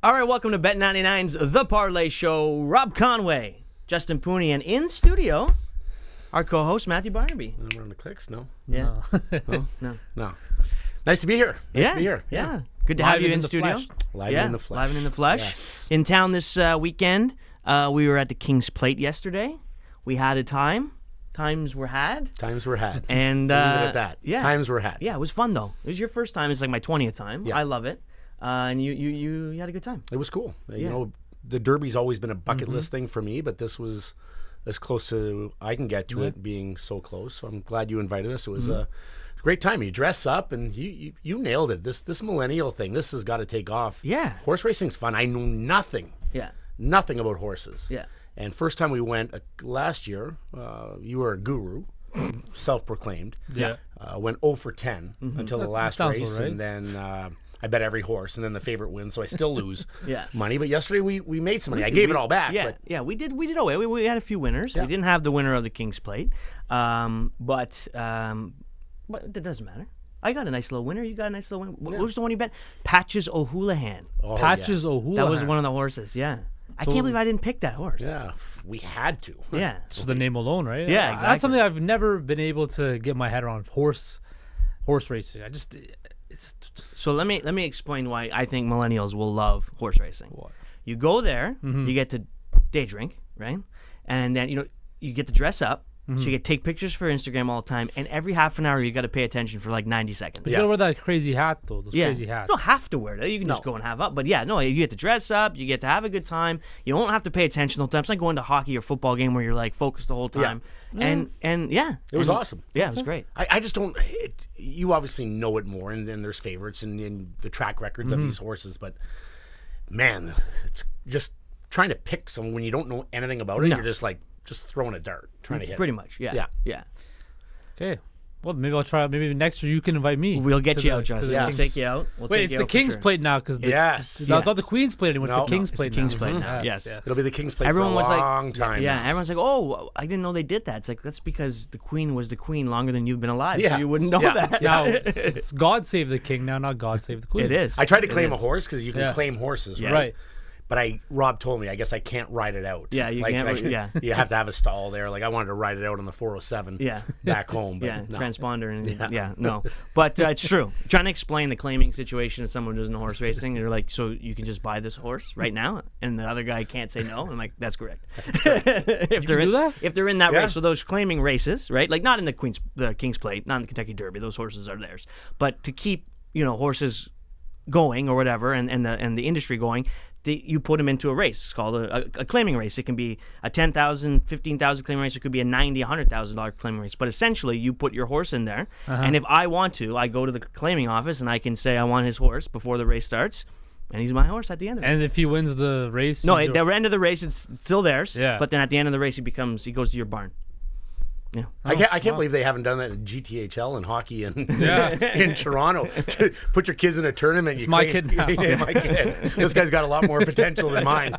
All right, welcome to Bet99's The Parleh Show. Rob Conway, Justin Pooni, and in studio, our co-host, Matthew Barnaby. I'm on the clicks, no? Yeah. No. No. Nice to be here. Nice to be here. Yeah. Good to have you in studio. Live in the flesh. Live and in the flesh. Yes. In town this weekend. We were at the King's Plate yesterday. We had a time. Times were had. Times were had. And leave it at that. Yeah. Times were had. Yeah, it was fun though. It was your first time. It's like my 20th time. Yeah. I love it. And you had a good time. It was cool. Yeah. You know, the Derby's always been a bucket list thing for me, but this was as close to I can get to it being so close. So I'm glad you invited us. It was a great time. You dress up and you nailed it. This millennial thing, this has got to take off. Yeah. Horse racing's fun. I know nothing. Yeah. Nothing about horses. Yeah. And first time we went last year, you were a guru, self-proclaimed. Yeah. Went 0 for 10 until the last sounds race, all right. and then I bet every horse, and then the favorite wins, so I still lose Yeah. money. But yesterday we made some money. I gave it all back. Yeah, but yeah, we did. We had a few winners. Yeah. We didn't have the winner of the King's Plate, but that doesn't matter. I got a nice little winner. You got a nice little winner. What was the one you bet? Patches O'Houlihan. Oh, Patches O'Houlihan. That was one of the horses. Yeah, I can't believe I didn't pick that horse. Yeah, we had to. Yeah. So the name alone, right? Yeah, exactly. That's something I've never been able to get my head around. Horse racing. So let me explain why I think millennials will love horse racing. What? You go there, you get to day drink, right? And then you get to dress up. So you get to take pictures for Instagram all the time, and every half an hour you got to pay attention for like 90 seconds. You gotta wear that crazy hat though. Those crazy hats. You don't have to wear it. You can just go and have up. But yeah, no, you get to dress up. You get to have a good time. You don't have to pay attention the whole time. It's like going to a hockey or football game where you're like focused the whole time. And yeah. It was awesome. Yeah, it was great. I just don't. You obviously know it more, and then there's favorites and the track records of these horses. But man, it's just trying to pick someone when you don't know anything about it. No. You're just like throwing a dart, trying to hit. Pretty much, yeah. Yeah. Okay. Well, maybe I'll try. Maybe next year you can invite me. We'll get to you the- out, to Justin. the We'll King's- take you out. We'll Wait, take it's you the out for King's sure. Plate now because Yes. no, it's not the Queen's Plate anymore. It's No, the King's it's Plate the King's now. Plate now. Yes. Yes. It'll be the King's Plate Everyone for a was like- long time. Yeah, everyone's like, oh, I didn't know they did that. It's like, that's because the Queen was the Queen longer than you've been alive, so Yeah. you wouldn't know Yeah. that. Now it's God save the King now, not God save the Queen. It is. I tried to It claim a is. horse because you can Yeah. claim horses, right? Right. But Rob told me, I guess I can't ride it out. Yeah, you can't, yeah. You have to have a stall there. Like I wanted to ride it out on the 407 Yeah. back home. But Yeah, no. transponder and no. But it's true. Trying to explain the claiming situation to someone who doesn't know horse racing, they're like, so you can just buy this horse right now, and the other guy can't say no. I'm like, that's correct. If they're do that? if they're in that Yeah. race, so those claiming races, right? Like not in the King's Plate, not in the Kentucky Derby. Those horses are theirs. But to keep horses going or whatever, and the industry going. You put them into a race. It's called a claiming race. It can be a $10,000, $15,000 claiming race. It could be a $90,000, $100,000 claiming race. But essentially, you put your horse in there, and if I want to, I go to the claiming office and I can say I want his horse before the race starts, and he's my horse at the end of it. And if he wins the race, No, he's at the end of the race, it's still theirs. Yeah. But then at the end of the race, he goes to your barn. Yeah. I can't believe they haven't done that in GTHL and hockey in Yeah. in Toronto. Put your kids in a tournament. It's my kid now. Yeah, my kid. This guy's got a lot more potential than mine.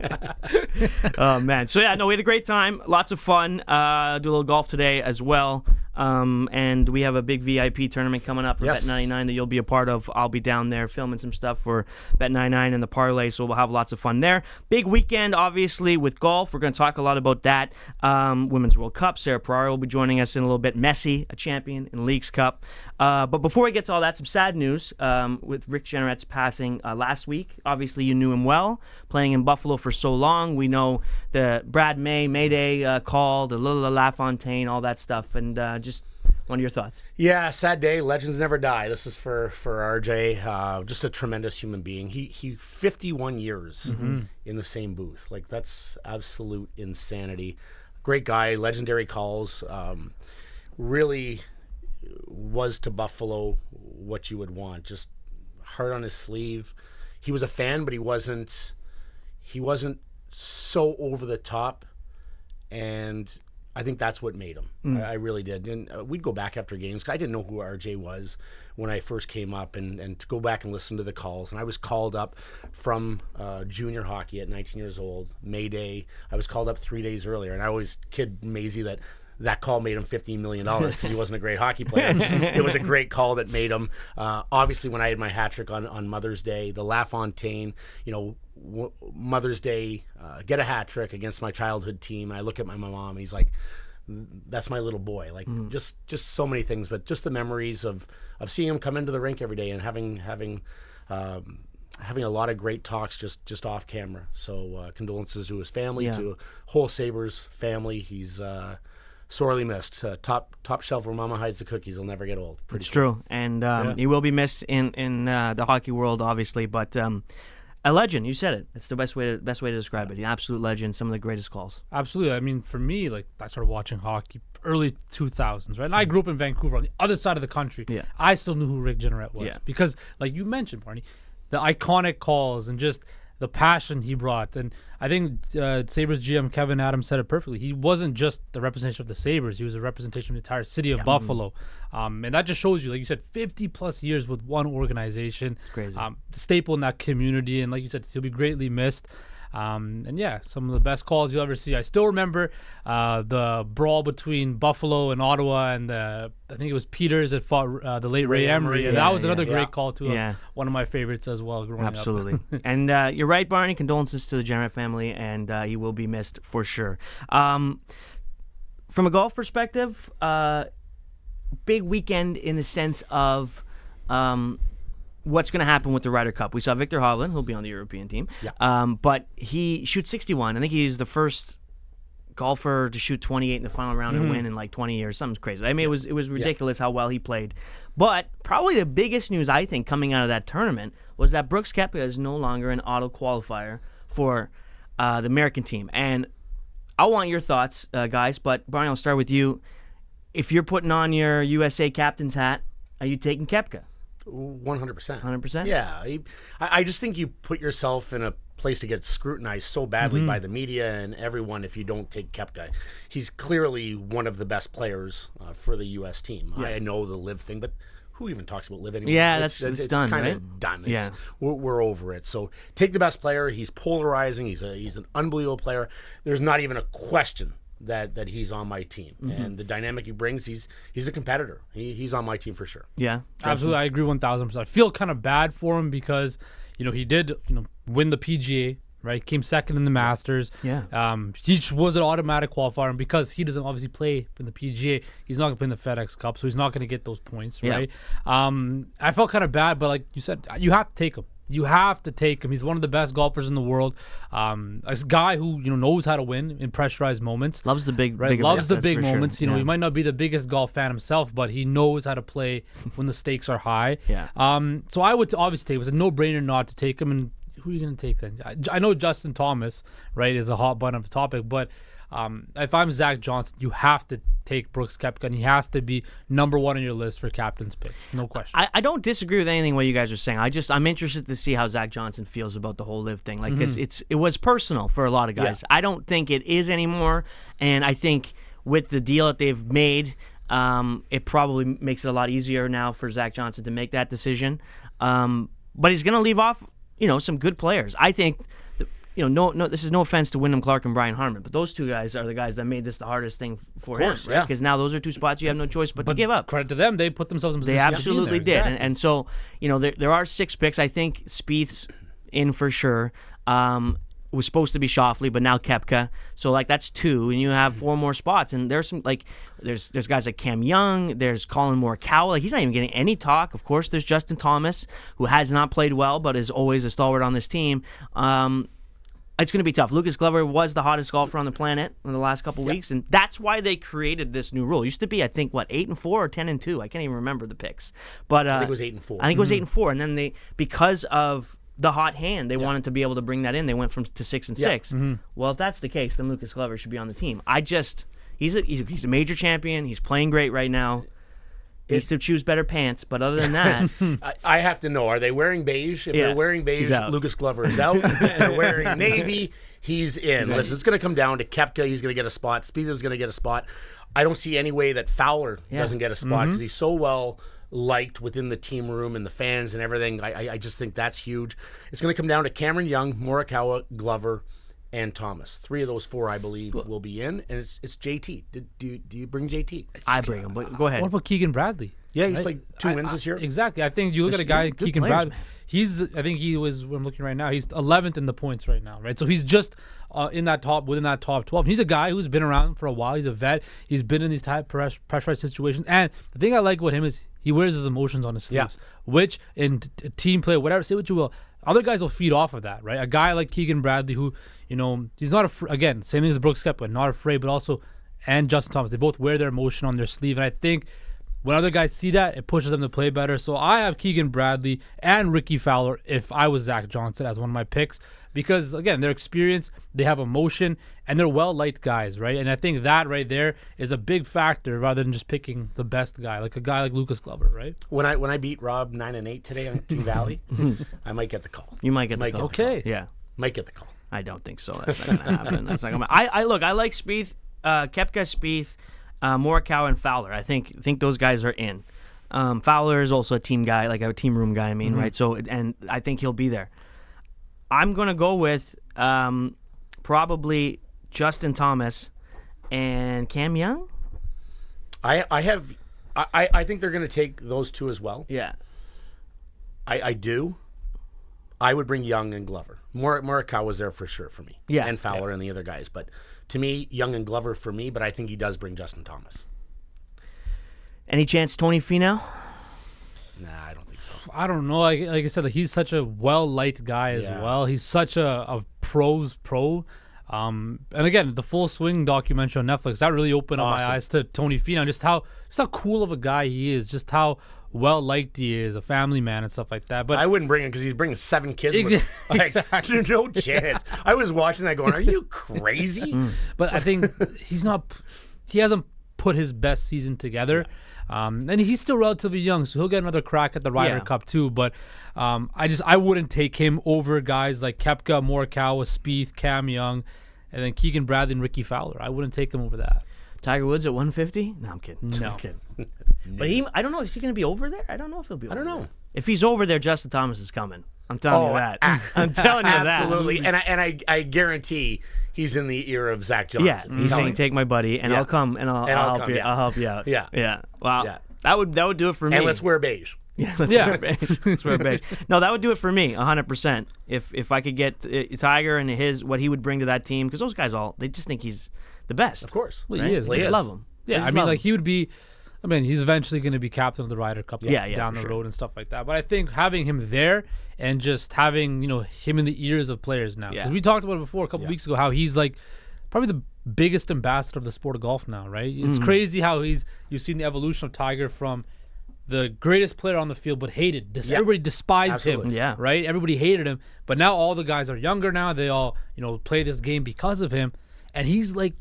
Oh man, so yeah, no, we had a great time, lots of fun. Do a little golf today as well, and we have a big VIP tournament coming up for Yes. Bet99 that you'll be a part of. I'll be down there filming some stuff for Bet99 and the Parleh, so we'll have lots of fun there. Big weekend, obviously, with golf. We're going to talk a lot about that. Women's World Cup. Sarah Perara will be joining us in a little bit. Messi, a champion in Leagues Cup. But before we get to all that, some sad news with Rick Jeanneret's passing last week. Obviously, you knew him well, playing in Buffalo for so long. We know the Brad Mayday call, the Lila LaFontaine, all that stuff. And just one of your thoughts. Yeah, sad day. Legends never die. This is for RJ. Just a tremendous human being. He 51 years in the same booth. Like that's absolute insanity. Great guy, legendary calls. Really was to Buffalo what you would want. Just heart on his sleeve. He was a fan, but he wasn't so over the top, and I think that's what made him. I really did. And we'd go back after games. I didn't know who RJ was when I first came up, and to go back and listen to the calls. And I was called up from junior hockey at 19 years old, May Day. I was called up 3 days earlier, and I always kid Maisie that that call made him $15 million because he wasn't a great hockey player. It was a great call that made him. Obviously, when I had my hat trick on Mother's Day, the LaFontaine, Mother's Day, get a hat trick against my childhood team. And I look at my mom, and he's like, that's my little boy. Like just so many things, but just the memories of seeing him come into the rink every day and having a lot of great talks just off camera. So condolences to his family, to whole Sabres family. He's sorely missed. Top shelf where Mama hides the cookies. He'll never get old. It's true, and he will be missed in the hockey world, obviously. But a legend. You said it. It's the best way to describe it. An absolute legend. Some of the greatest calls. Absolutely. I mean, for me, like I started watching hockey early 2000s, right? And I grew up in Vancouver on the other side of the country. Yeah. I still knew who Rick Jeanneret was because, like you mentioned, Barney, the iconic calls and just the passion he brought. And I think Sabres GM Kevin Adams said it perfectly. He wasn't just the representation of the Sabres. He was a representation of the entire city of Buffalo. And that just shows you, like you said, 50-plus years with one organization. Crazy. Staple in that community. And like you said, he'll be greatly missed. And yeah, some of the best calls you'll ever see. I still remember the brawl between Buffalo and Ottawa, and I think it was Peters that fought the late Ray Emery. And that was another great call, too. One of my favorites as well growing up. Absolutely. And you're right, Barney. Condolences to the Jeanneret family, and he will be missed for sure. From a golf perspective, big weekend in the sense of what's going to happen with the Ryder Cup. We saw Viktor Hovland, who'll be on the European team, but he shoots 61. I think he's the first golfer to shoot 28 in the final round and win in like 20 years. Something's crazy. I mean, it was ridiculous how well he played. But probably the biggest news, I think, coming out of that tournament was that Brooks Koepka is no longer an auto qualifier for the American team. And I want your thoughts, guys, but Barney, I'll start with you. If you're putting on your USA captain's hat, are you taking Koepka? 100%. 100%? Yeah. I just think you put yourself in a place to get scrutinized so badly by the media and everyone if you don't take Koepka. He's clearly one of the best players for the U.S. team. Yeah. I know the live thing, but who even talks about live anymore? Yeah, it's done, kind right? of done. We're over it. So take the best player. He's polarizing. He's an unbelievable player. There's not even a question that he's on my team, and the dynamic he brings, he's a competitor. He's on my team for sure. Yeah, absolutely. I agree 1,000%. I feel kind of bad for him because he did win the PGA, right? Came second in the Masters. Yeah. He was an automatic qualifier, and because he doesn't obviously play in the PGA, he's not going to play in the FedEx Cup, so he's not going to get those points, right? I felt kind of bad, but like you said, you have to take him. You have to take him. He's one of the best golfers in the world. A guy who knows how to win in pressurized moments. Loves the big, right? Loves the big moments. Sure. He might not be the biggest golf fan himself, but he knows how to play when the stakes are high. Yeah. So I would obviously take. It was a no-brainer not to take him. And who are you going to take then? I know Justin Thomas, right, is a hot button of the topic, but if I'm Zach Johnson, you have to take Brooks Koepka, and he has to be number one on your list for captain's picks. No question. I don't disagree with anything what you guys are saying. I'm interested to see how Zach Johnson feels about the whole live thing. Like, it was personal for a lot of guys. I don't think it is anymore, and I think with the deal that they've made, it probably makes it a lot easier now for Zach Johnson to make that decision. But he's going to leave off, some good players. I think. No, this is no offense to Wyndham Clark and Brian Harmon, but those two guys are the guys that made this the hardest thing for him, right? Because now those are two spots you have no choice but to give up. Credit to them, they put themselves in position. They absolutely did, exactly. and so there are 6 picks. I think Spieth's in for sure. Was supposed to be Schauffele, but now Koepka. So that's 2, and you have 4 more spots. And there's some there's guys like Cam Young. There's Colin Morikawa. He's not even getting any talk. Of course, there's Justin Thomas, who has not played well, but is always a stalwart on this team. It's going to be tough. Lucas Glover was the hottest golfer on the planet in the last couple weeks, and that's why they created this new rule. It used to be, I think, 8-4 or 10-2. I can't even remember the picks. But I think it was 8-4. I think it was 8-4, and then because of the hot hand, they wanted to be able to bring that in. They went to 6-6. Well, if that's the case, then Lucas Glover should be on the team. He's a major champion. He's playing great right now. He needs to choose better pants, but other than that... I have to know, are they wearing beige? If they're wearing beige, Lucas Glover is out. If they're wearing navy, he's in. Listen, it's going to come down to Koepka. He's going to get a spot. Spieth is going to get a spot. I don't see any way that Fowler doesn't get a spot because he's so well liked within the team room and the fans and everything. I just think that's huge. It's going to come down to Cameron Young, Morikawa, Glover, and Thomas. 3 of those 4, I believe, will be in, and it's JT. Do you bring JT? I bring him, but go ahead. What about Keegan Bradley? Yeah, he's played 2 wins this year. Exactly. I think you look at a guy, Keegan Bradley. I think he was. I'm looking right now. He's 11th in the points right now, right? So he's just within that top 12. He's a guy who's been around for a while. He's a vet. He's been in these type pressurized situations. And the thing I like about him is he wears his emotions on his sleeves, which in team play, whatever, say what you will, other guys will feed off of that, right? A guy like Keegan Bradley, who he's not again, same thing as Brooks Koepka, not afraid, but also and Justin Thomas, they both wear their emotion on their sleeve, and I think when other guys see that, it pushes them to play better. So I have Keegan Bradley and Ricky Fowler if I was Zach Johnson as one of my picks because, again, their experience, they have emotion, and they're well-liked guys, right? And I think that right there is a big factor rather than just picking the best guy, like a guy like Lucas Glover, right? When I beat Rob 9-8 today on King Valley, I might get the call. You might get the call. Okay. Yeah. Might get the call. I don't think so. That's not going to happen. That's not gonna. I like Spieth, Koepka, Spieth, Morikawa, and Fowler. I think those guys are in. Fowler is also a team guy, like a team room guy. I mean, right? So, and I think he'll be there. I'm gonna go with probably Justin Thomas and Cam Young. I think they're gonna take those 2 as well. Yeah. I do. I would bring Young and Glover. Morikawa was there for sure for me. Yeah. And Fowler and the other guys. But to me, Young and Glover for me, but I think he does bring Justin Thomas. Any chance Tony Finau? Nah, I don't think so. I don't know. Like I said, he's such a well-liked guy as well. He's such a pro's pro. And again, the Full Swing documentary on Netflix, that really opened up my eyes to Tony Finau, just how cool of a guy he is, just how well-liked he is, a family man and stuff like that. But I wouldn't bring him because he's bringing 7 kids with him. Exactly. No chance. I was watching that going, are you crazy? But I think he hasn't put his best season together. And he's still relatively young, so he'll get another crack at the Ryder Cup too. But I wouldn't take him over guys like Koepka, Morikawa, Spieth, Cam Young, and then Keegan Bradley and Ricky Fowler. I wouldn't take him over that. Tiger Woods at 150? No, I'm kidding. No. I'm kidding. But I don't know. Is he going to be over there? I don't know if he'll be over there. I don't know. If he's over there, Justin Thomas is coming. I'm telling you that. I'm telling you that. Absolutely. And I guarantee he's in the ear of Zach Johnson. Yeah, he's saying, take my buddy, and I'll come, and I'll help you. Yeah. I'll help you out. Yeah. Yeah. Wow. Yeah. That would do it for me. And let's wear beige. Yeah, let's wear beige. Let's wear beige. No, that would do it for me, 100%. If I could get Tiger and what he would bring to that team, because those guys they just think he's the best. Of course. Well, right? he is. They just love him. Yeah, I mean, like he would be. I mean, he's eventually going to be captain of the Ryder Cup down the road and stuff like that. But I think having him there and just having him in the ears of players now, because we talked about it before a couple weeks ago, how he's like probably the biggest ambassador of the sport of golf now, right? It's crazy how you've seen the evolution of Tiger from the greatest player on the field, but hated. Everybody despised him, right? Everybody hated him. But now all the guys are younger now. They all play this game because of him, and he's like,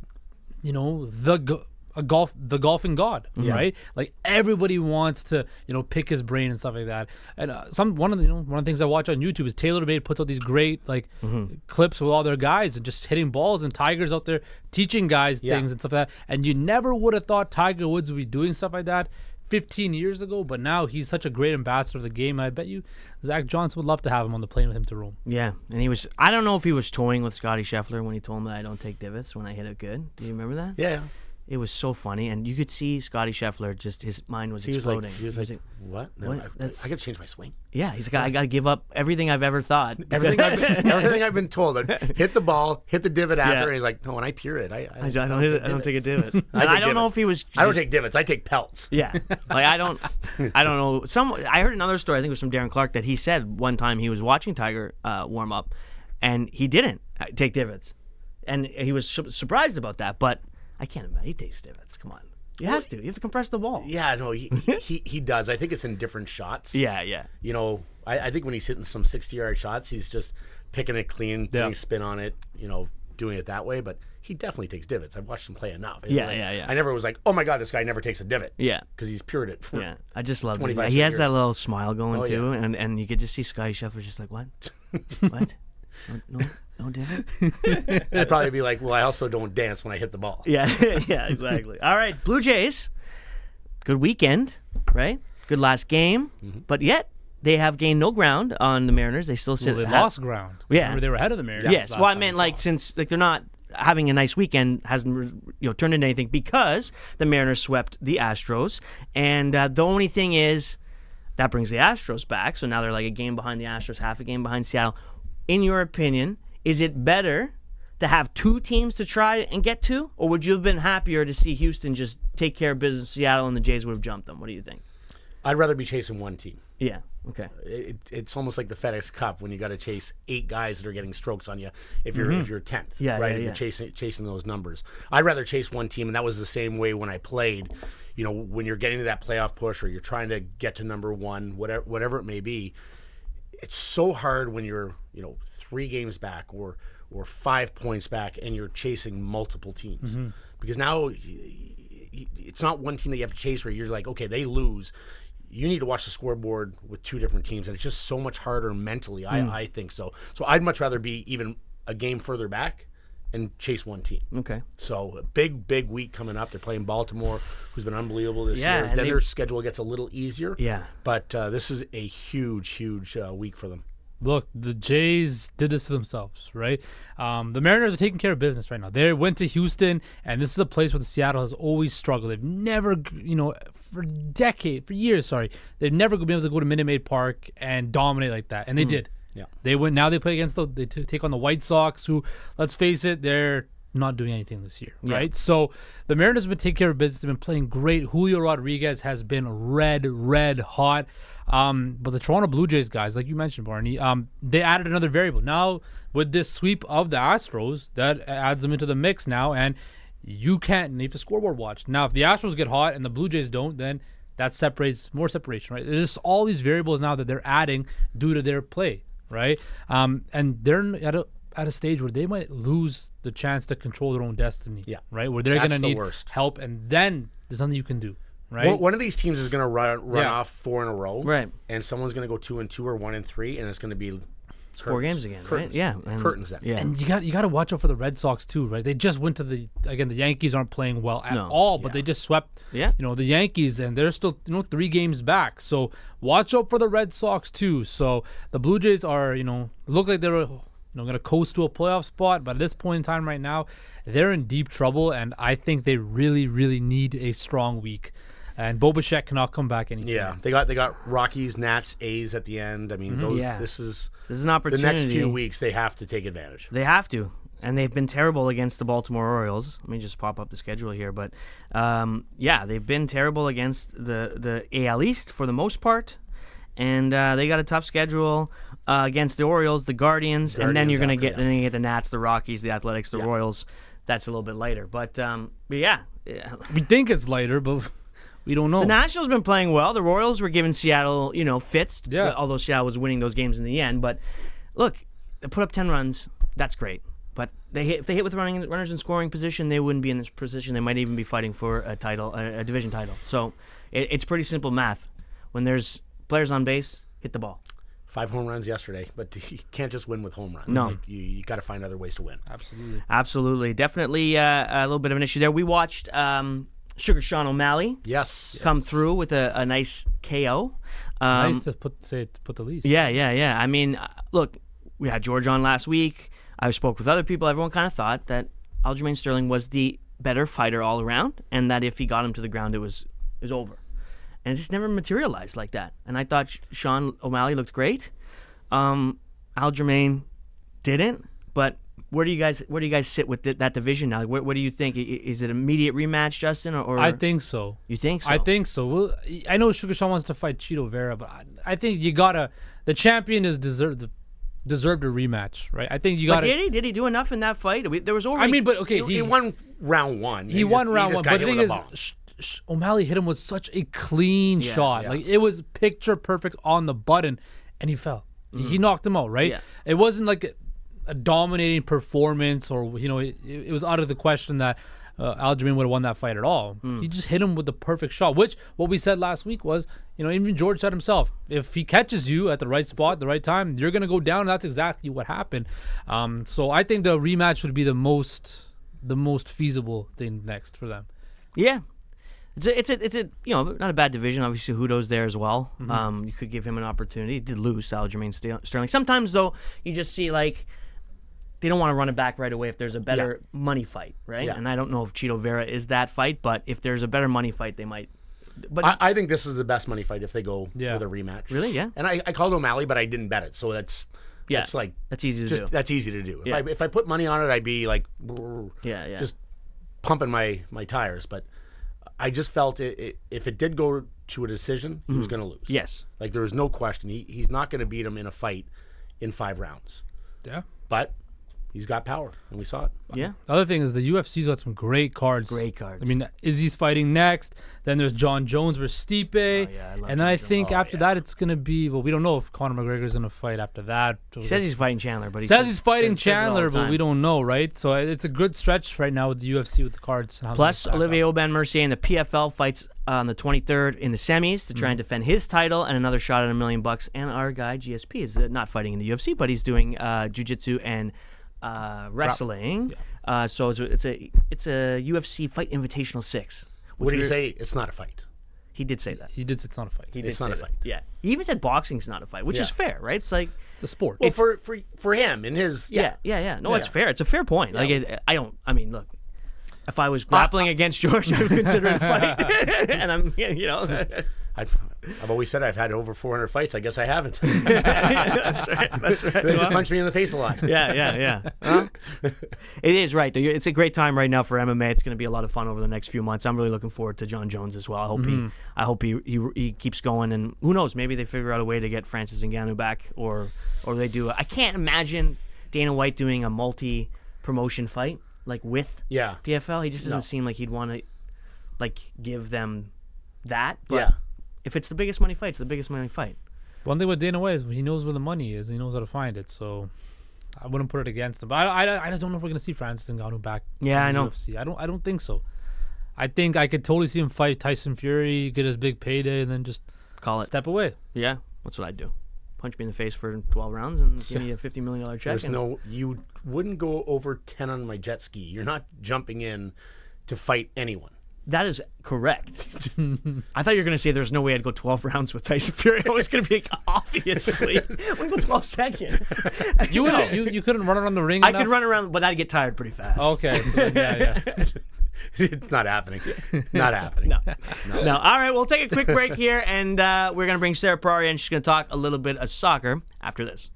the golfing god, right? Like everybody wants to, pick his brain and stuff like that. And one of the things I watch on YouTube is TaylorMade puts out these great clips with all their guys and just hitting balls, and Tiger's out there teaching guys things and stuff like that. And you never would have thought Tiger Woods would be doing stuff like that 15 years ago, but now he's such a great ambassador of the game. And I bet you Zach Johnson would love to have him on the plane with him to Rome. Yeah, and I don't know if he was toying with Scotty Scheffler when he told him that I don't take divots when I hit it good. Do you remember that? Yeah. It was so funny, and you could see Scotty Scheffler, just his mind was exploding. He was like, what? No, what? I got to change my swing. Yeah, he's like, I got to give up everything I've ever thought. Everything I've been told. Hit the ball, hit the divot after, and he's like, no, when I pure it, I don't hit it. I don't take a divot. I don't know if he was. I don't take divots. I take pelts. Yeah, like I don't know. I heard another story. I think it was from Darren Clark that he said one time he was watching Tiger warm up, and he didn't take divots, and he was surprised about that, but. I can't imagine. He takes divots. Come on. He has to. You have to compress the ball. Yeah, no, he does. I think it's in different shots. Yeah. I think when he's hitting some 60-yard shots, he's just picking it clean, putting spin on it, doing it that way. But he definitely takes divots. I've watched him play enough. Yeah. I never was like, oh my God, this guy never takes a divot. Yeah. Because he's pured it for I just love it. Yeah, he has that little smile going too, and you could just see Scotty Scheffler just like, what? What? No divot? I'd probably be like, well, I also don't dance when I hit the ball. Yeah, exactly. All right, Blue Jays. Good weekend, right? Good last game, but yet they have gained no ground on the Mariners. They still sit. Well, they lost ground. Yeah. Remember, they were ahead of the Mariners. Yes. last Well, I time meant we like talked. since like they're not having a nice weekend hasn't turned into anything because the Mariners swept the Astros, and the only thing is that brings the Astros back. So now they're like a game behind the Astros, half a game behind Seattle. In your opinion, is it better to have two teams to try and get to, or would you have been happier to see Houston just take care of business in Seattle and the Jays would have jumped them? What do you think? I'd rather be chasing one team. Yeah. Okay. It's almost like the FedEx Cup when you got to chase 8 guys that are getting strokes on you if you're 10th. Yeah, right. yeah, If yeah. you're chasing those numbers, I'd rather chase one team, and that was the same way when I played. When you're getting to that playoff push or you're trying to get to number one, whatever it may be, it's so hard when you're 3 games back or 5 points back and you're chasing multiple teams because now it's not one team that you have to chase where you're like, okay, they lose. You need to watch the scoreboard with 2 different teams, and it's just so much harder mentally. I think so. So I'd much rather be even a game further back and chase one team. Okay. So a big week coming up. They're playing Baltimore, who's been unbelievable this Yeah, year. and Then their schedule gets a little easier. Yeah. But this is a huge week for them. Look, the Jays did this to themselves, right? The Mariners are taking care of business right now. They went to Houston, and this is a place where the Seattle has always struggled. They've never, for years, they've never been able to go to Minute Maid Park and dominate like that, and they did. Yeah. They went. Now they play against they take on the White Sox, who, let's face it, they're not doing anything this year, right? So the Mariners have been taking care of business. They've been playing great. Julio Rodriguez has been red hot. But the Toronto Blue Jays guys, like you mentioned, Barney, they added another variable. Now with this sweep of the Astros, that adds them into the mix now, and you have to scoreboard watch. Now if the Astros get hot and the Blue Jays don't, then that separates more separation, right? There's just all these variables now that they're adding due to their play, right? And they're at a stage where they might lose the chance to control their own destiny. Yeah. Right? Where they're going to need worst. help, and then there's nothing you can do. Right? One of these teams is going to run off 4 in a row. Right. And someone's going to go 2-2 or 1-3, and it's going to be 4 games again, curtains. right? Yeah. And, Curtains then. Yeah. And you got to watch out for the Red Sox too, right? They just went to the Yankees aren't playing well at all, but they just swept the Yankees, and they're still 3 games back. So watch out for the Red Sox too. So the Blue Jays are look like they're going to coast to a playoff spot, but at this point in time right now, they're in deep trouble, and I think they really need a strong week. And Bo Bichette cannot come back any sooner. Yeah, they got Rockies, Nats, A's at the end. I mean, this is an opportunity. The next few weeks, they have to take advantage. They have to. And they've been terrible against the Baltimore Orioles. Let me just pop up the schedule here. But, they've been terrible against the AL East for the most part. And they got a tough schedule against the Orioles, the Guardians, and then you're going to get the Nats, the Rockies, the Athletics, the Royals. That's a little bit later. But yeah. We think it's later, but we don't know. The Nationals been playing well. The Royals were giving Seattle, fits, although Seattle was winning those games in the end. But look, they put up 10 runs. That's great. But if they hit with runners in scoring position, they wouldn't be in this position. They might even be fighting for a title, a division title. So it's pretty simple math. When there's players on base, hit the ball. 5 home runs yesterday, but you can't just win with home runs. No. You got to find other ways to win. Absolutely. Definitely a little bit of an issue there. We watched Sugar Sean O'Malley come through with a nice KO. Nice to put the least. Yeah. I mean, look, we had George on last week. I spoke with other people. Everyone kind of thought that Aljamain Sterling was the better fighter all around, and that if he got him to the ground, it was over. And it just never materialized like that. And I thought Sean O'Malley looked great. Aljamain didn't. But where do you guys sit with that division now? What do you think? Is it immediate rematch, Justin? Or I think so. You think so? I think so. Well, I know Sugar Sean wants to fight Cheeto Vera, but I think you gotta. The champion is deserved a rematch, right? I think you got. Did he do enough in that fight? There was already. I mean, but okay, he won round 1. He won round 1, but the thing is, O'Malley hit him with such a clean shot. Yeah. Like it was picture perfect on the button, and he fell. He knocked him out, right? Yeah. It wasn't like a dominating performance, or it was out of the question that Aljamain would have won that fight at all. He just hit him with the perfect shot, which what we said last week was, even George said himself, if he catches you at the right spot, at the right time, you're going to go down, and that's exactly what happened. So I think the rematch would be the most feasible thing next for them. Yeah. It's a not a bad division. Obviously, Hudo's there as well. You could give him an opportunity. He did lose Aljamain Sterling. Sometimes though, you just see like they don't want to run it back right away if there's a better money fight, right? Yeah. And I don't know if Chito Vera is that fight, but if there's a better money fight, they might. But I think this is the best money fight if they go with a rematch. Really? Yeah. And I called O'Malley, but I didn't bet it, so that's easy to do. That's easy to do. Yeah. If I put money on it, I'd be like, just pumping my tires. But I just felt if it did go to a decision, he was going to lose. Yes. Like there was no question. He's not going to beat him in a fight in 5 rounds. Yeah. But he's got power, and we saw it. Yeah. The other thing is the UFC's got some great cards. Great cards. I mean, Izzy's fighting next. Then there's John Jones versus Stipe. I love and then John I Jones. think after that it's going to be, well, we don't know if Conor McGregor's going to fight after that. He says he's fighting Chandler, but he says he's fighting says it all Chandler, the but time. we don't know, right? So it's a good stretch right now with the UFC with the cards. And how Plus, they stack Olivier up. Aubin-Mercier in the PFL fights on the 23rd in the semis to try and defend his title and another shot at $1 million. And our guy GSP is not fighting in the UFC, but he's doing jiu-jitsu and wrestling. Yeah. So it's a UFC Fight Invitational 6. What did he say? It's not a fight. He did say that. He did say it's not a fight. It's not a fight. Yeah. He even said boxing's not a fight, which is fair, right? It's like It's a sport. Well, for him and his yeah. No, it's fair. It's a fair point. Yeah. Like I mean, look. If I was grappling against George, I would consider it a fight. And I'm. I've always said I've had over 400 fights. I guess I haven't. That's right. They just punch me in the face a lot. Yeah. Well, it is right. It's a great time right now for MMA. It's going to be a lot of fun over the next few months. I'm really looking forward to John Jones as well. I hope he keeps going, and who knows? Maybe they figure out a way to get Francis Ngannou back, or they do. I can't imagine Dana White doing a multi-promotion fight like with PFL. He just doesn't seem like he'd want to like give them that. But if it's the biggest money fight, it's the biggest money fight. One thing with Dana White is he knows where the money is. He knows how to find it. So I wouldn't put it against him. But I just don't know if we're going to see Francis Ngannou back. Yeah, I know. UFC. I don't think so. I think I could totally see him fight Tyson Fury, get his big payday, and then just call it. Step away. Yeah, that's what I'd do. Punch me in the face for 12 rounds and give me a $50 million check. You wouldn't go over 10 on my jet ski. You're not jumping in to fight anyone. That is correct. I thought you were going to say there's no way I'd go 12 rounds with Tyson Fury. I was going to be like, obviously. We go 12 seconds. You couldn't run around the ring I enough? could run around, but I'd get tired pretty fast. Okay. So yeah. It's not happening. Not happening. No. All right, we'll take a quick break here, and we're going to bring Sarah Parleh in. She's going to talk a little bit of soccer after this.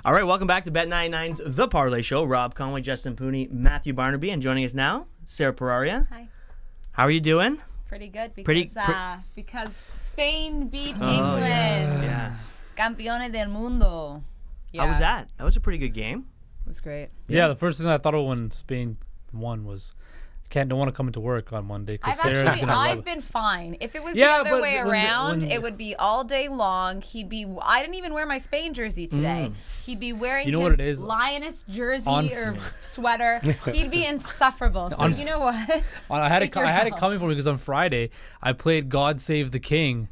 All right, welcome back to Bet99's The Parleh Show. Rob Conway, Justin Pooni, Matthew Barnaby, and joining us now, Sarah Pararia. Hi. How are you doing? Pretty good because Spain beat England. Yeah. Campeones del mundo. Yeah. How was that? That was a pretty good game. It was great. Yeah, the first thing I thought of when Spain won was don't want to come into work on Monday because Sarah's gonna I've been fine. If it was the Yeah, other but way when around, it would be all day long. I didn't even wear my Spain jersey today. He'd be wearing You know his what it is? Lioness jersey or sweater. He'd be insufferable. So you know what? I had it coming for me because on Friday I played God Save the King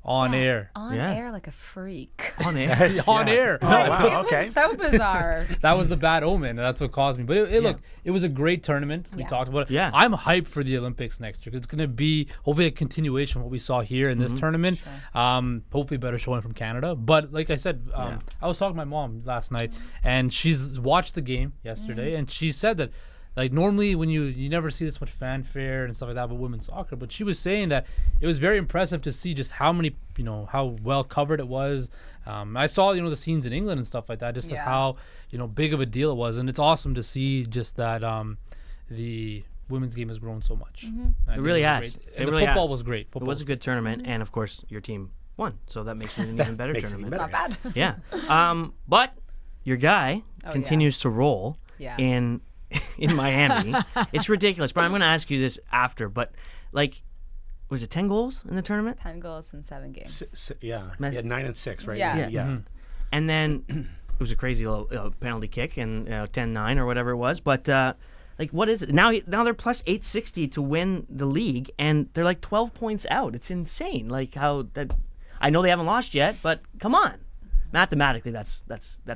on air. On air like a freak. On air. On air. Oh, wow, It okay. was so bizarre. That was the bad omen. And that's what caused me. But look, it was a great tournament. We talked about it. Yeah. I'm hyped for the Olympics next year because it's going to be hopefully a continuation of what we saw here in this tournament. Hopefully better showing from Canada. But like I said, I was talking to my mom last night, and she's watched the game yesterday, and she said that like normally when you never see this much fanfare and stuff like that with women's soccer, but she was saying that it was very impressive to see just how many, how well covered it was. I saw, the scenes in England and stuff like that, just of how, big of a deal it was. And it's awesome to see just that the women's game has grown so much. It really has. And the really football has. was great. It was a good tournament, and of course, your team won, so that makes it an even better Makes it even tournament. better. Not bad. Yeah. But your guy yeah. continues to roll Yeah. in Miami. It's ridiculous. But I'm going to ask you this after. But like, was it 10 goals in the tournament? 10 goals in 7 games. Yeah, 9 and 6, right? Yeah. Yeah. And then it was a crazy little penalty kick and 10-9 or whatever it was. But like, what is it now? Now they're plus 860 to win the league, and they're like 12 points out. It's insane. Like how that. I know they haven't lost yet, but come on, mathematically that's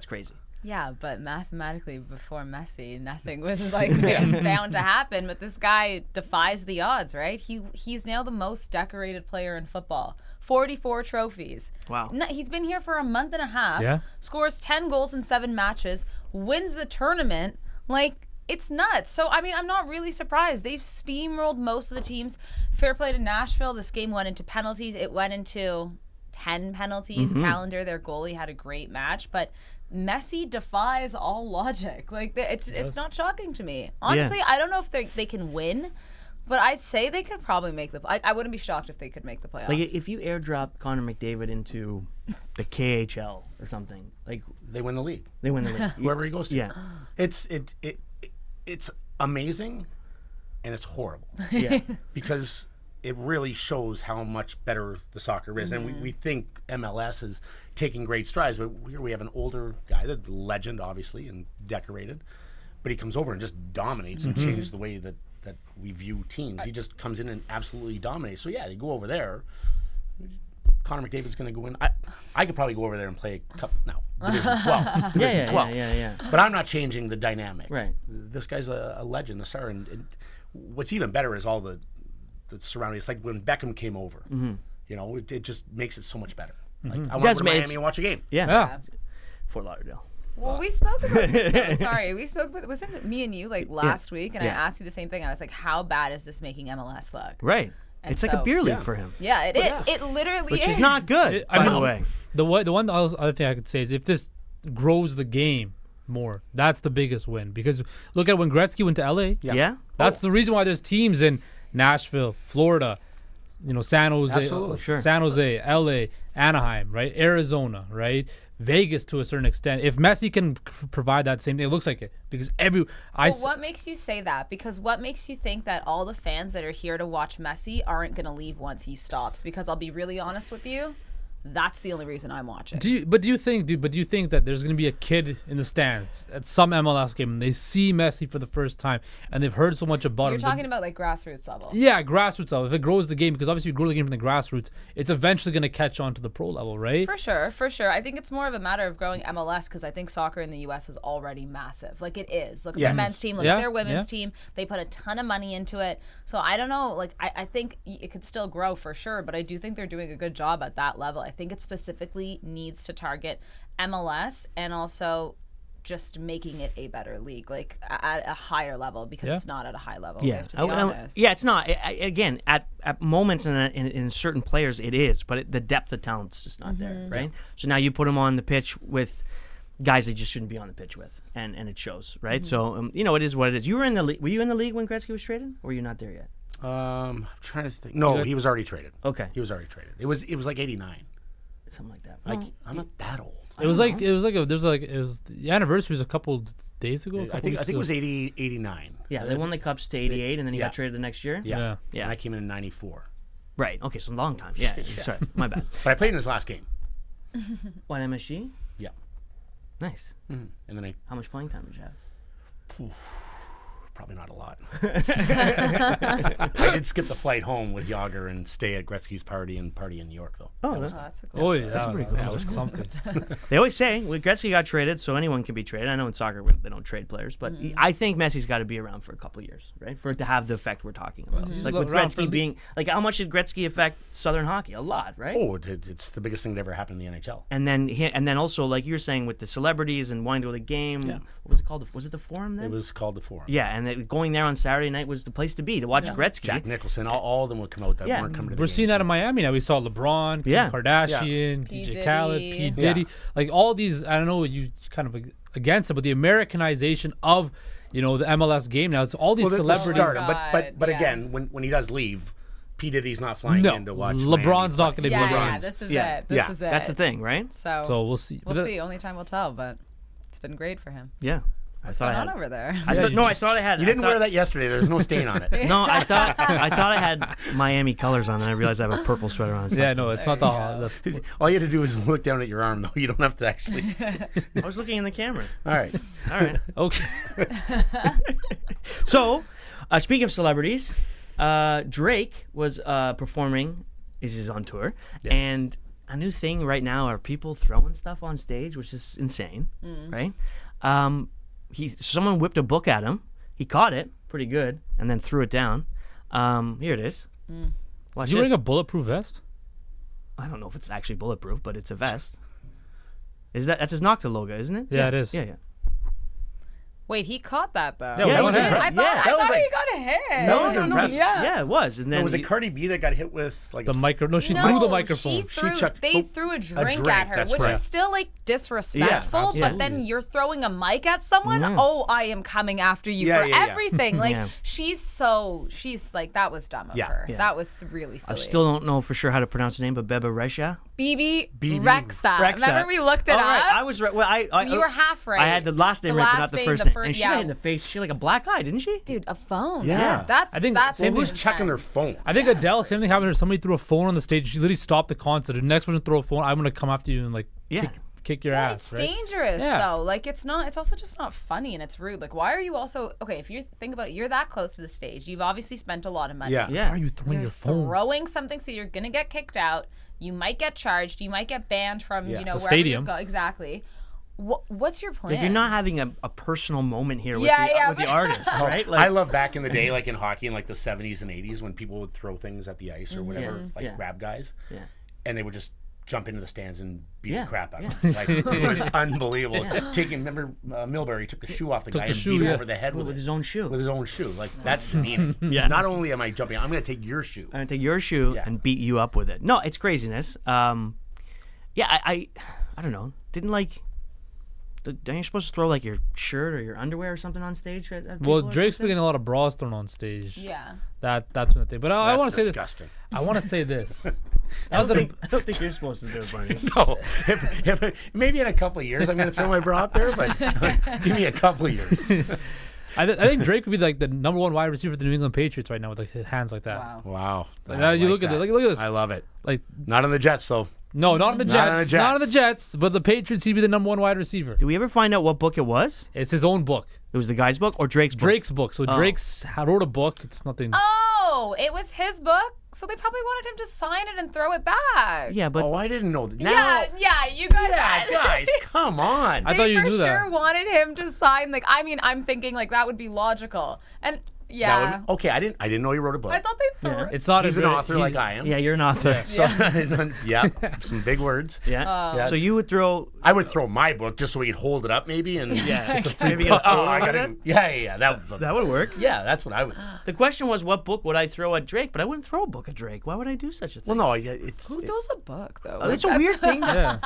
crazy. Yeah, but mathematically, before Messi, nothing was like bound to happen. But this guy defies the odds, right? He's now the most decorated player in football. 44 trophies. Wow. He's been here for a month and a half. Yeah. Scores 10 goals in 7 matches. Wins the tournament. Like, it's nuts. So, I mean, I'm not really surprised. They've steamrolled most of the teams. Fair play to Nashville. This game went into penalties. It went into 10 penalties. Calendar, their goalie, had a great match. But Messi defies all logic. Like, it's not shocking to me. Honestly, I don't know if they can win, but I'd say they could probably make the. I wouldn't be shocked if they could make the playoffs. Like if you airdrop Connor McDavid into the KHL or something, like They win the league. they win the league. Whoever he goes to. Yeah. It's amazing, and it's horrible. Yeah. Because it really shows how much better the soccer is. And we think MLS is taking great strides, but here we have an older guy, the legend, obviously, and decorated, but he comes over and just dominates and changes the way that we view teams. He just comes in and absolutely dominates. So, yeah, they go over there. Connor McDavid's going to go in. I could probably go over there and play a cup now. Division 12. Division 12. Yeah. But I'm not changing the dynamic. Right. This guy's a legend, a star. And what's even better is all the surrounding. It's like when Beckham came over. It just makes it so much better. Like, I want to go to Miami and watch a game. Yeah. Fort Lauderdale. Well, we spoke about this. Though. Sorry, we spoke about. Wasn't it me and you like last week? And I asked you the same thing. I was like, "How bad is this making MLS look?" Right. And it's like a beer league for him. Yeah, it literally Which is is not good, by the way. The one other thing I could say is if this grows the game more, that's the biggest win. Because look at when Gretzky went to LA. Yeah. That's the reason why there's teams in Nashville, Florida, San Jose, Absolutely, sure. San Jose, LA, Anaheim, right? Arizona, right? Vegas to a certain extent. If Messi can provide that same thing, it looks like it. Because what makes you say that? Because what makes you think that all the fans that are here to watch Messi aren't going to leave once he stops? Because I'll be really honest with you, that's the only reason I'm watching. Do you think that there's going to be a kid in the stands at some MLS game and they see Messi for the first time and they've heard so much about him? You're talking about like grassroots level. Yeah, grassroots level. If it grows the game, because obviously you grow the game from the grassroots, it's eventually going to catch on to the pro level, right? For sure. I think it's more of a matter of growing MLS because I think soccer in the U.S. is already massive. Like it is. Look at their men's team. Look at their women's team. They put a ton of money into it. So I don't know. Like I think it could still grow for sure, but I do think they're doing a good job at that level. I think it specifically needs to target MLS and also just making it a better league, like at a higher level, because it's not at a high level. Yeah, to be honest. it's not. Again, at moments in certain players, it is, but the depth of talent's just not there, right? So now you put them on the pitch with guys they just shouldn't be on the pitch with, and it shows, right? So it is what it is. You were in the league. Were you in the league when Gretzky was traded, or were you not there yet? I'm trying to think. No, he was already traded. Okay, he was already traded. It was like 89, something like that. I'm not that old. It was the anniversary was a couple days ago. I think it was 89. Yeah, they won the Cups to 88, and then he Yeah. got traded the next year. Yeah. Yeah. And I came in 94. Right. Okay, so a long time. Yeah. Sorry, my bad. But I played in his last game. What, MSG? Yeah. Nice. And then How much playing time did you have? probably not a lot. I did skip the flight home with Yager and stay at Gretzky's party in New York, though. Oh, That's a cool Oh story. yeah, That's pretty cool. That was something. They always say when Gretzky got traded, so anyone can be traded. I know in soccer they don't trade players, but I think Messi's got to be around for a couple of years, right, for it to have the effect we're talking about. Like with around for Gretzky the- being like, how much did Gretzky affect Southern hockey? A lot, right? Oh, it's the biggest thing that ever happened in the NHL. And then also like you're saying with the celebrities and wanting to go to the game. Yeah. What was it called? Was it the Forum then? It was called the Forum. Yeah, and going there on Saturday night was the place to be to watch Gretzky. Jack Nicholson, all of them would come out that Yeah. weren't coming to the We're games. seeing that in Miami now. We saw LeBron, Kim Yeah. Kardashian, P. DJ Diddy. Khaled, P. Diddy, like all these. I don't know you kind of against it, but the Americanization of the MLS game now. It's all these Well, the celebrities. stardom, but Yeah. again, when he does leave, P. Diddy's not flying No, in to watch. LeBron's not going to be Yeah, LeBron. yeah, this is Yeah. it. This Yeah. is it. That's the thing, right? So So we'll see. we'll see. Only time will tell, but it's been great for him. Yeah. What's going on over there? I thought I had. You didn't wear that yesterday. There's no stain on it. No, I thought I had Miami colors on, and I realized I have a purple sweater on. Yeah, no, it's not the. All you had to do is look down at your arm, though. You don't have to actually. I was looking in the camera. All right. All right. Okay. So, speaking of celebrities, Drake was performing. He's on tour, and a new thing right now are people throwing stuff on stage, which is insane, right? Someone whipped a book at him. He caught it pretty good, and then threw it down. Here it is. Watch Is he wearing this. a bulletproof vest? I don't know if it's actually bulletproof, but it's a vest. That's his Nocta logo, isn't it? Yeah, it is. Yeah. Wait, he caught that though. Yeah, Yeah, that he was was it. impre- I thought, yeah, I that thought like- he got a hit. That was impressive. Yeah, it was. And then Was it Cardi B that got hit with like The micro. No, she No, threw the microphone. They threw a drink drink, at her, that's which right. is still like disrespectful. Yeah, but then you're throwing a mic at someone. Yeah. Oh, I am coming after you Yeah, for yeah, yeah. everything. Like Yeah. she's like that was dumb of Yeah. her. Yeah. That was really silly. I still don't know for sure how to pronounce her name, but Bebe Rexha. BB Rexa. Rexa. Remember we looked it Oh, up. right. I was right. Well, You were half right. I had the last name The right, but last not the name, first the name. fir- And she yeah. had in the face. She had like a black eye, didn't she? Dude, a phone. Yeah. That's I think that's same Who was intense. checking their phone? I think Adele, same thing happened to her. Somebody threw a phone on the stage. She literally stopped the concert. The next person throw a phone, I'm gonna come after you and like Yeah. kick your Yeah, ass. it's Right? dangerous Yeah. though. Like it's also just not funny and it's rude. Like why are you also okay? If you think about it, you're that close to the stage, you've obviously spent a lot of money. Yeah. Yeah. Why are you throwing You're your phone? throwing something, so you're gonna get kicked out. You might get charged. You might get banned from Yeah. you know The wherever stadium. you go. Exactly. What's your plan? Like you're not having a personal moment here with, Yeah, with the but- artist, right? I love back in the day, like in hockey in like the 70s and 80s, when people would throw things at the ice or whatever, like Yeah. grab guys, Yeah. and they would just jump into the stands and beat Yeah. the crap out Yeah. of them. Like, it was unbelievable. Remember Milbury took the shoe off the guy the and shoe, beat him yeah. over the head with, with it. his own shoe. With his own shoe. Like, that's demeaning. Yeah. Not only am I jumping, I'm going to take your shoe. I'm gonna take your shoe Yeah. and beat you up with it. No, it's craziness. Yeah, I don't know. Didn't like. Aren't you supposed to throw like your shirt or your underwear or something on stage? At Well, people or Drake's been something? getting a lot of bras thrown on stage. Yeah. That's been the thing. But I That's want to say this. disgusting. I want to say this. I don't think you're supposed to do it, Barney. No, maybe in a couple of years I'm going to throw my bra up there, but give me a couple of years. I think Drake would be like the number one wide receiver for the New England Patriots right now with like his hands like that. Wow. Wow. Like, now you look at it. Look at this. I love it. Like Not on the Jets, though. no, not on the Jets. Not on the Not on the Jets. Jets. But the Patriots, he'd be the number one wide receiver. Did we ever find out what book it was? It's his own book. It was the guy's book or Drake's book? Drake's book. So Drake's wrote a book. It's nothing. Oh, it was his book, so they probably wanted him to sign it and throw it back. Yeah, but Oh, I didn't know that. Yeah, you got that. Guys, come on. I thought you for knew sure that. wanted him to sign. Like, I mean, I'm thinking like that would be logical. And Yeah. Okay, I didn't know he wrote a book. I thought they threw. It's not He's a an good- author he's- like I am. Yeah, you're an author. So some big words. Yeah. Yeah. So you would throw. I would throw my book just so he could hold it up, maybe, and Yeah. maybe get a photo I with gotta. it? Yeah. That would work. Yeah, that's what I would. The question was, what book would I throw at Drake? But I wouldn't throw a book at Drake. Why would I do such a thing? Well, no, it's Who throws a book though? It's a weird thing. Yeah.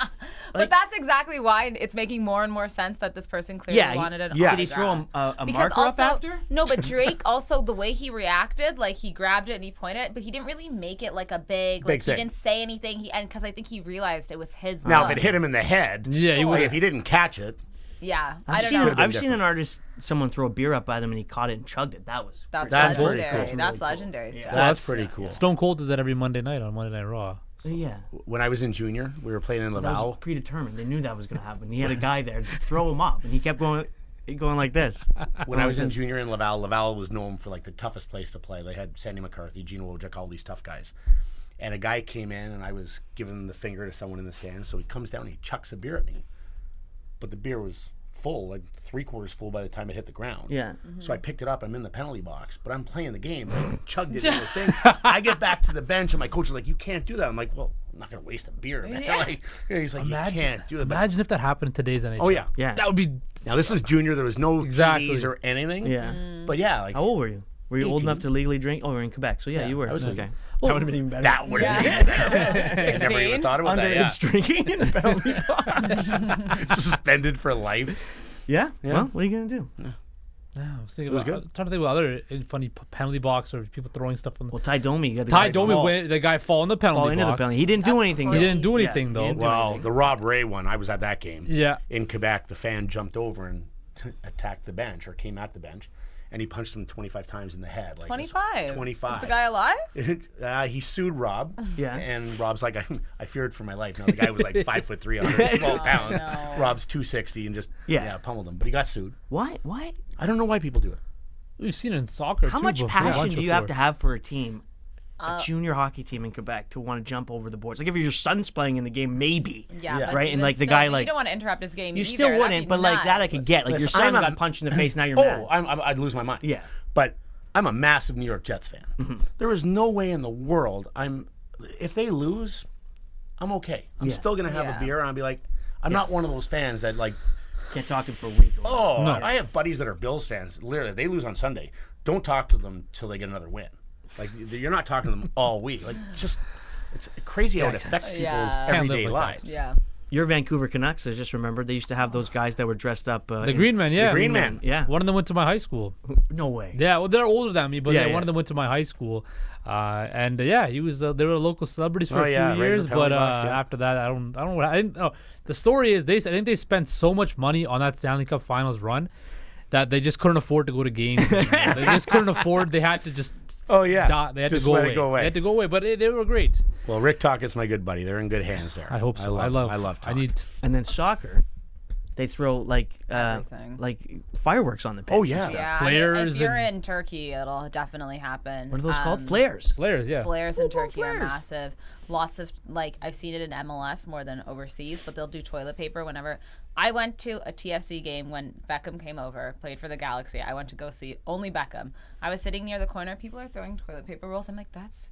But that's exactly why it's making more and more sense that this person clearly wanted an yeah. Did he autograph. throw a Because marker also, up after? No, but Drake also, the way he reacted, like he grabbed it and he pointed it, but he didn't really make it like a big like thing. he didn't say anything. And because I think he realized it was his now book. if it hit him in the head. Yeah, he like, would- if he didn't catch it. Yeah, I I've don't seen, know. I've seen an artist, someone throw a beer up at him and he caught it and chugged it. That was That's pretty legendary. cool. That's legendary stuff. That's pretty cool. Stone Cold did that every Monday night on Monday Night Raw. yeah. When I was in junior, we were playing in That Laval. was predetermined. They knew that was going to happen. He had a guy there to throw him up, and he kept going like this. When I was in junior in Laval was known for like the toughest place to play. They had Sandy McCarthy, Gene Wojcik, all these tough guys. And a guy came in, and I was giving the finger to someone in the stands. So he comes down and he chucks a beer at me. But the beer was full, like 3/4 full by the time it hit the ground. Yeah. So I picked it up. I'm in the penalty box, but I'm playing the game. I chugged it in the thing. I get back to the bench, and my coach is like, "You can't do that." I'm like, "Well, I'm not gonna waste a beer, man." Yeah. Like, he's like, "You can't do that." But- Imagine if that happened in today's NHL. oh yeah, Yeah. That would be. Now this is junior. There was no Exactly. TVs or anything. Yeah. But yeah, like How old were you? Were you old 18. enough to legally drink? Oh, we were in Quebec. So yeah, you were. I was okay. legal. That would have been even better. that would have Yeah. been better. I never even thought about that. Yeah. Underage drinking in the penalty box. Suspended for life. Yeah. Yeah. Well, what are you gonna do? Yeah, I was thinking was about, good. I'm trying to think about other funny penalty box or people throwing stuff on the. Well, Ty Domi got the Ty guy Domi fall- went. The guy fall in the penalty fall into the box. penalty. He didn't do That's anything. He though. didn't do Yeah, anything he though. didn't do Well, anything. the Rob Ray one, I was at that game. Yeah. In Quebec, the fan jumped over and attacked the bench or came at the bench, and he punched him 25 times in the head. Like 25. 25. Is the guy alive? He sued Rob. Yeah. And Rob's like, I feared for my life. Now the guy was like 5'3", 112 pounds. no. Rob's 260 and just pummeled him. But he got sued. Why? Why? I don't know why people do it. We've seen it in soccer. How too, much before. passion Once do you have before. to have for a team, a junior hockey team in Quebec, to want to jump over the boards? Like if your son's playing in the game, maybe. Yeah, Yeah. but Right, and even like the still, guy you like don't want to interrupt his game. you either. still That'd wouldn't, be but like that I could nuts. get. Like your Listen, son I'm got a- punched in the face. Now you're mad. I'd lose my mind. Yeah. But I'm a massive New York Jets fan. There is no way in the world if they lose, I'm okay. I'm still gonna have Yeah. a beer and I'll be like, I'm not one of those fans that like, Can't talk to him for a week. oh, No. I have buddies that are Bills fans. Literally, they lose on Sunday. Don't talk to them till they get another win. Like you're not talking to them all week. Like just it's crazy how it affects people's Yeah. Can't live everyday like that. lives. Yeah. Your Vancouver Canucks, I just remembered, they used to have those guys that were dressed up. The Green Man, yeah. The Green Man. Yeah. One of them went to my high school. No way. Yeah, well, they're older than me, but Yeah, one of them went to my high school, and yeah, he was. They were local celebrities for Oh, a few yeah, right in the years, penalty but box, yeah. after that, I didn't know. The story is I think they spent so much money on that Stanley Cup Finals run that they just couldn't afford to go to games. They just couldn't afford. They had to just. Oh yeah. They had Just to go let away. it go away. They had to go away, but they were great. Well, Rick Tockett's my good buddy. They're in good hands there. I hope so. I love I need. And then soccer, they throw like Everything. fireworks on the pitch. Oh, and yeah. stuff. Yeah, Flares if you're and- in Turkey, it'll definitely happen. What are those called? Flares. Flares, yeah. Flares in Football Turkey are flares. massive. Lots of I've seen it in MLS more than overseas, but they'll do toilet paper whenever. I went to a TFC game when Beckham came over, played for the Galaxy. I went to go see only Beckham. I was sitting near the corner. People are throwing toilet paper rolls. I'm like, that's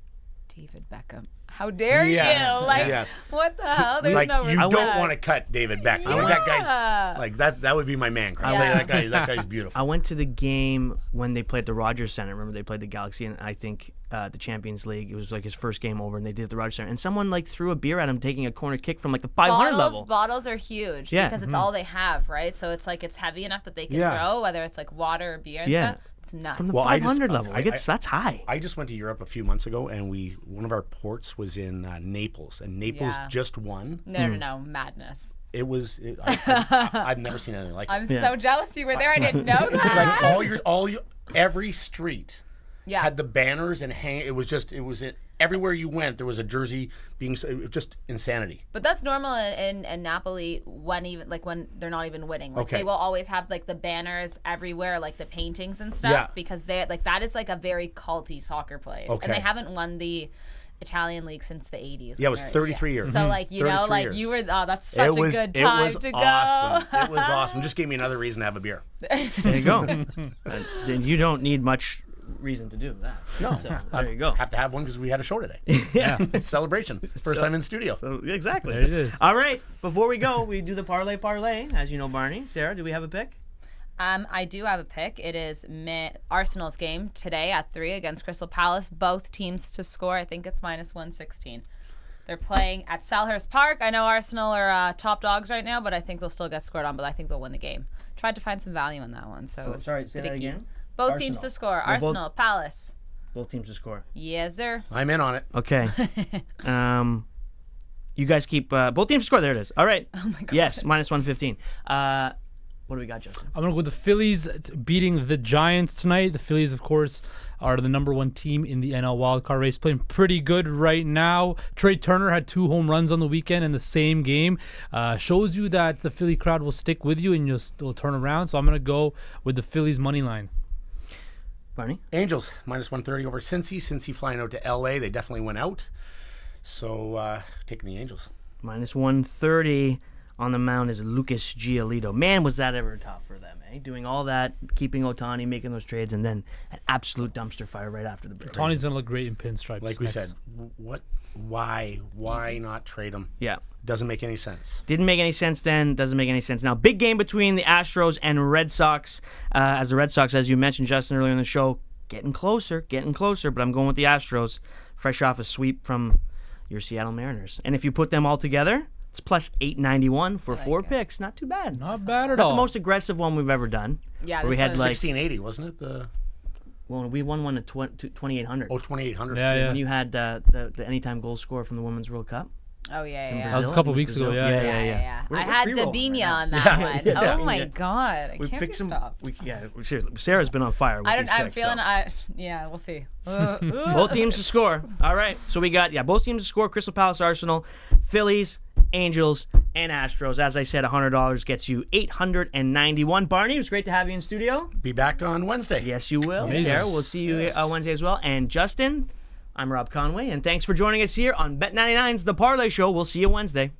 David Beckham. How dare Yes, you? Like, yes. what the hell? There's Like no you respect. don't want to cut David Beckham. Like, that Yeah. guy's like that would be my man crush. Yeah. That guy's beautiful. I went to the game when they played at the Rogers Center. Remember they played the Galaxy and I think the Champions League. It was like his first game over, and they did it at the Rogers Center. And someone like threw a beer at him, taking a corner kick from like the 500 level. Bottles are huge Yeah. because it's all they have, right? So it's like it's heavy enough that they can Yeah. throw, whether it's like water or beer and Yeah. stuff. It's nuts. From the Well, I just- 500 level. I- That's high. I just went to Europe a few months ago, and one of our ports was in Naples, and Naples Yeah. just won. No, madness. I've never seen anything like it. I'm so jealous you were there. I didn't know that. Like every street yeah. had the banners and everywhere you went there was a jersey being it was just insanity. But that's normal in Napoli when they're not even winning. Like Okay. they will always have like the banners everywhere, like the paintings and stuff, Yeah. because they like that is like a very culty soccer place, Okay. and they haven't won the Italian league since the 80s. Yeah, it was when 33 years. So like you know, 33 like years. you were. Oh, that's such a good time to go. Awesome. It was awesome. Just gave me another reason to have a beer. There you go. Then you don't need much reason to do that. No, So, there you go. Have to have one because we had a show today. Yeah. Celebration. First time in studio. So, exactly. There it is. All right. Before we go, we do the parlay. As you know, Barney. Sarah, do we have a pick? I do have a pick. It is Arsenal's game today at 3 against Crystal Palace. Both teams to score. I think it's -116. They're playing at Selhurst Park. I know Arsenal are top dogs right now, but I think they'll still get scored on. But I think they'll win the game. Tried to find some value in that one. So it's sorry, say that pretty again. cute. Both Arsenal. teams to score. They're Arsenal, Palace. Both teams to score. Yes, sir. I'm in on it. Okay. You guys keep both teams to score. There it is. All right. Oh my God. Yes, -115. What do we got, Justin? I'm going to go with the Phillies beating the Giants tonight. The Phillies, of course, are the #1 team in the NL wildcard race, playing pretty good right now. Trey Turner had 2 home runs on the weekend in the same game. Shows you that the Philly crowd will stick with you and you'll still turn around. So I'm going to go with the Phillies money line. Barney? Angels -130 over Cincy. Cincy flying out to LA. They definitely went out. So taking the Angels. -130 on the mound is Lucas Giolito. Man, was that ever tough for them, eh? Doing all that, keeping Ohtani, making those trades, and then an absolute dumpster fire right after the break. Ohtani's going to look great in pinstripes. Like we said, why not trade him? Yeah. Doesn't make any sense. Didn't make any sense then, doesn't make any sense now. Big game between the Astros and Red Sox. As the Red Sox, as you mentioned, Justin, earlier in the show, getting closer, but I'm going with the Astros, fresh off a sweep from your Seattle Mariners. And if you put them all together, it's +891 for 4 picks. Not too bad. Not bad at Not all. the most aggressive one we've ever done. Yeah, where we this had was- like 1680, wasn't it? well, we won one at 2800. 2800. Yeah. When you had the anytime goal score from the Women's World Cup. Oh, yeah. That was a couple weeks ago, Brazil. yeah. Yeah. I had Davinia on that one. Yeah. Oh, my Yeah. God. I We can't be picked some. stopped. Seriously, Sarah's been on fire. With I'm these picks, feeling, so. we'll see. Both teams to score. All right. So we got, both teams to score. Crystal Palace, Arsenal, Phillies, Angels, and Astros. As I said, $100 gets you $891. Barney, it was great to have you in studio. Be back on Wednesday. Yes, you will. Amazing. Sarah, we'll see you Wednesday as well. And Justin, I'm Rob Conway, and thanks for joining us here on Bet99's The Parleh Show. We'll see you Wednesday.